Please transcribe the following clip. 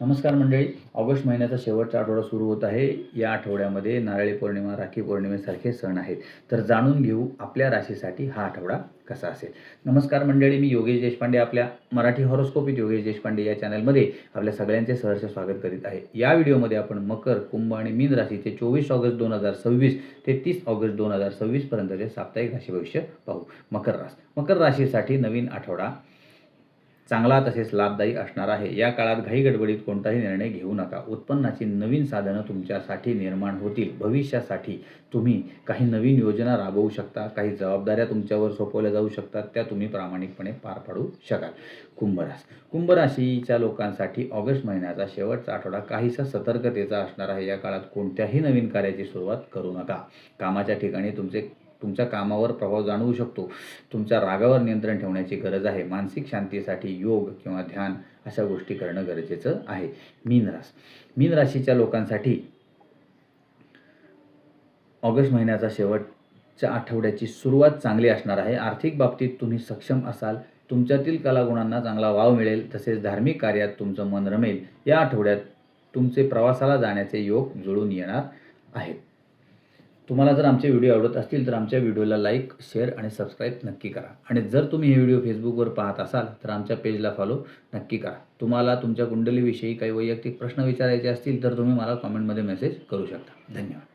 नमस्कार मंडळी. ऑगस्ट महिन्याचा शेवटचा आठवडा सुरू होत आहे. या आठवड्यामध्ये नारळी पौर्णिमा, राखी पौर्णिमेसारखे सण आहेत. तर जाणून घेऊ आपल्या राशीसाठी हा आठवडा कसा असेल. नमस्कार मंडळी, मी योगेश देशपांडे आपल्या मराठी हॉरोस्कोप विथ योगेश देशपांडे या चॅनलमध्ये आपल्या सगळ्यांचे सहर्ष स्वागत करीत आहे. या व्हिडिओमध्ये आपण मकर, कुंभ आणि मीन राशीचे 24 ऑगस्ट 2026 ते 30 ऑगस्ट 2026 पर्यंतचे साप्ताहिक राशी भविष्य पाहू. मकर राशीसाठी नवीन आठवडा चांगला तसेच लाभदायी असणार आहे. या काळात घाई गडबडीत कोणताही निर्णय घेऊ नका. उत्पन्नाची नवीन साधनं तुमच्यासाठी निर्माण होतील. भविष्यासाठी तुम्ही काही नवीन योजना राबवू शकता. काही जबाबदाऱ्या तुमच्यावर सोपवल्या जाऊ शकतात, त्या तुम्ही प्रामाणिकपणे पार पाडू शकाल. कुंभ राशीच्या लोकांसाठी ऑगस्ट महिन्याचा शेवटचा आठवडा काहीसा सतर्कतेचा असणार आहे. या काळात कोणत्याही नवीन कार्याची सुरुवात करू नका. कामाच्या ठिकाणी तुमच्या कामावर प्रभाव जाणवू शकतो. तुमच्या रागावर नियंत्रण ठेवण्याची गरज आहे. मानसिक शांतीसाठी योग किंवा ध्यान अशा गोष्टी करणं गरजेचं आहे. मीन राशीच्या लोकांसाठी ऑगस्ट महिन्याचा शेवटच्या आठवड्याची सुरुवात चांगली असणार आहे. आर्थिक बाबतीत तुम्ही सक्षम असाल. तुमच्यातील कलागुणांना चांगला वाव मिळेल. तसेच धार्मिक कार्यात तुमचं मन रमेल. या आठवड्यात तुमचे प्रवासाला जाण्याचे योग जुळून येणार आहेत. तुम्हाला जर आमचे व्हिडिओ आवडत असतील तर आमच्या व्हिडिओला लाईक, शेअर आणि सबस्क्राईब नक्की करा. आणि जर तुम्ही हे व्हिडिओ फेसबुकवर पाहत असाल तर आमच्या पेजला फॉलो नक्की करा. तुम्हाला तुमच्या कुंडलीविषयी काही वैयक्तिक प्रश्न विचारायचे असतील तर तुम्ही मला कॉमेंटमध्ये मेसेज करू शकता. धन्यवाद.